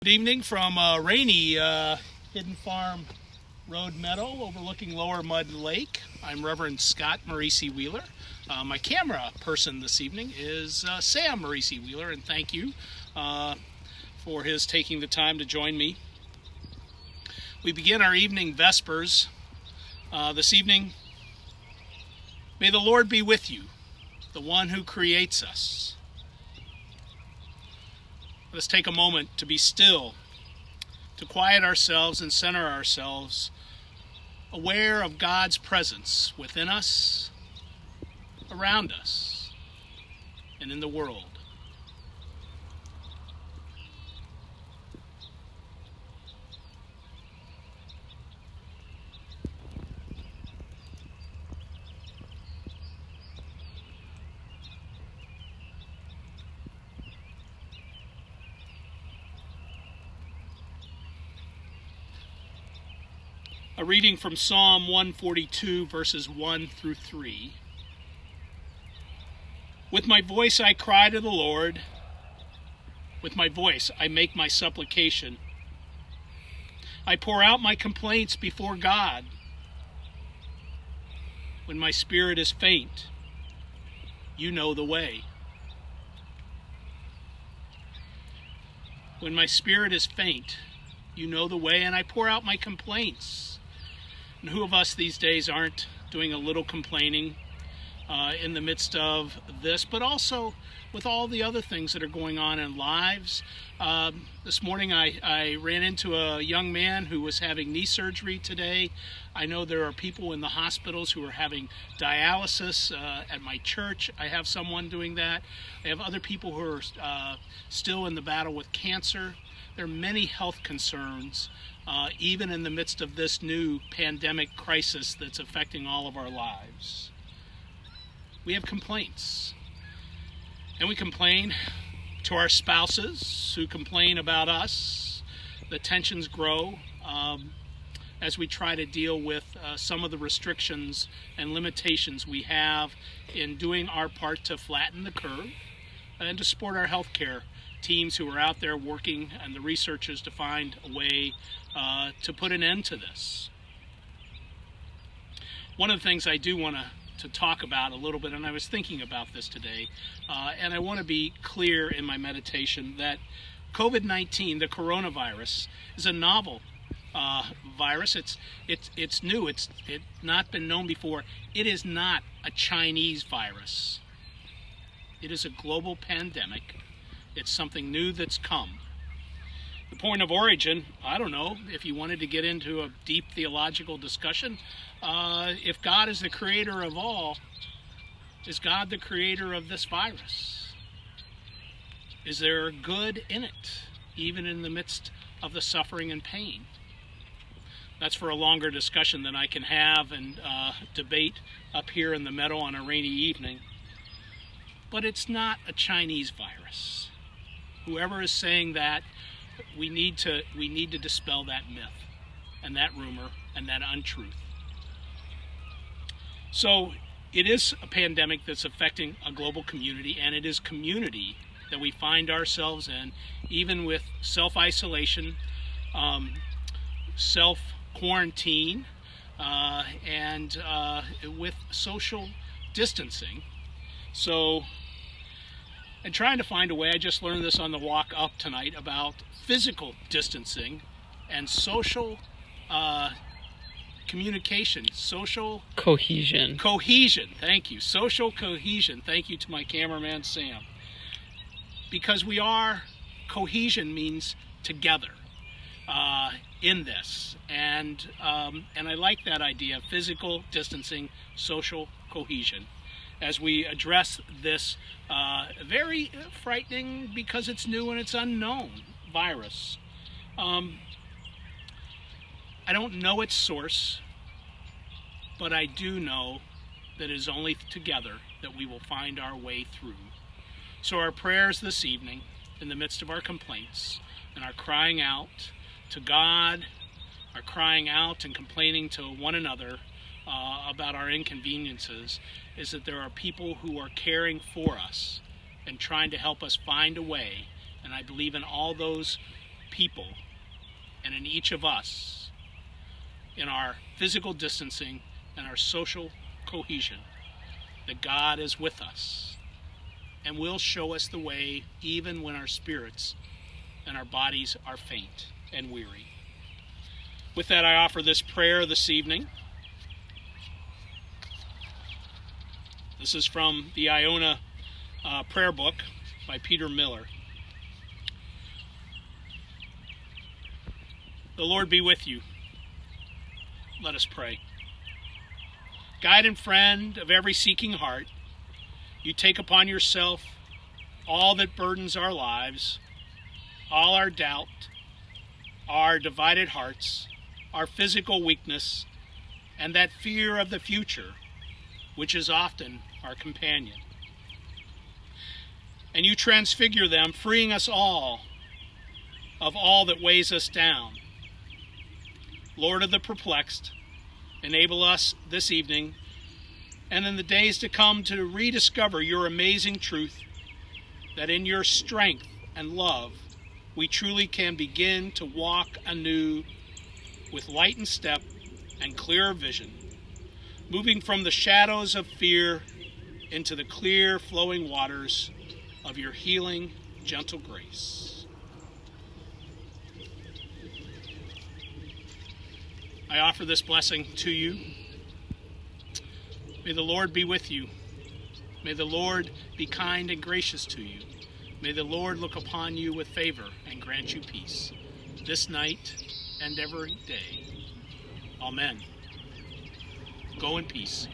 Good evening from rainy Hidden Farm Road, Meadow, overlooking Lower Mud Lake. I'm Reverend Scott Marrese-Wheeler. My camera person this evening is Sam Marrese-Wheeler, and thank you for his taking the time to join me. We begin our evening Vespers this evening. May the Lord be with you, the one who creates us. Let's take a moment to be still, to quiet ourselves and center ourselves, aware of God's presence within us, around us, and in the world. A reading from Psalm 142, verses 1 through 3. With my voice I cry to the Lord. With my voice I make my supplication. I pour out my complaints before God. When my spirit is faint, you know the way. When my spirit is faint, you know the way, and I pour out my complaints. And who of us these days aren't doing a little complaining in the midst of this, but also with all the other things that are going on in lives? This morning I ran into a young man who was having knee surgery today. I know there are people in the hospitals who are having dialysis. At my church, I have someone doing that. I have other people who are still in the battle with cancer. There are many health concerns, even in the midst of this new pandemic crisis that's affecting all of our lives. We have complaints. And we complain to our spouses who complain about us. The tensions grow as we try to deal with some of the restrictions and limitations we have in doing our part to flatten the curve and to support our healthcare teams who are out there working and the researchers to find a way to put an end to this. One of the things I do want to talk about a little bit, and I was thinking about this today, and I want to be clear in my meditation that COVID-19, the coronavirus, is a novel virus. It's new. It's not been known before. It is not a Chinese virus. It is a global pandemic. It's something new that's come. The point of origin, I don't know if you wanted to get into a deep theological discussion. If God is the creator of all, is God the creator of this virus? Is there good in it, even in the midst of the suffering and pain? That's for a longer discussion than I can have and debate up here in the meadow on a rainy evening. But it's not a Chinese virus. Whoever is saying that, we need to dispel that myth and that rumor and that untruth. So it is a pandemic that's affecting a global community, and it is community that we find ourselves in, even with self-isolation, self-quarantine, and with social distancing. So, and trying to find a way, I just learned this on the walk up tonight, about physical distancing and social communication, social cohesion. Thank you. Social cohesion. Thank you to my cameraman, Sam. Because cohesion means together in this. And I like that idea, physical distancing, social cohesion, as we address this very frightening, because it's new and it's unknown, virus. I don't know its source, but I do know that it is only together that we will find our way through. So our prayers this evening, in the midst of our complaints and our crying out to God, our crying out and complaining to one another about our inconveniences, is that there are people who are caring for us and trying to help us find a way. And I believe in all those people and in each of us, in our physical distancing and our social cohesion, that God is with us and will show us the way even when our spirits and our bodies are faint and weary. With that, I offer this prayer this evening. This is from the Iona prayer book by Peter Miller. The Lord be with you. Let us pray. Guide and friend of every seeking heart, you take upon yourself all that burdens our lives, all our doubt, our divided hearts, our physical weakness, and that fear of the future, which is often our companion. And you transfigure them, freeing us all of all that weighs us down. Lord of the perplexed, enable us this evening and in the days to come to rediscover your amazing truth, that in your strength and love we truly can begin to walk anew with lightened step and clearer vision, moving from the shadows of fear into the clear flowing waters of your healing, gentle grace. I offer this blessing to you. May the Lord be with you. May the Lord be kind and gracious to you. May the Lord look upon you with favor and grant you peace, this night and every day. Amen. Go in peace.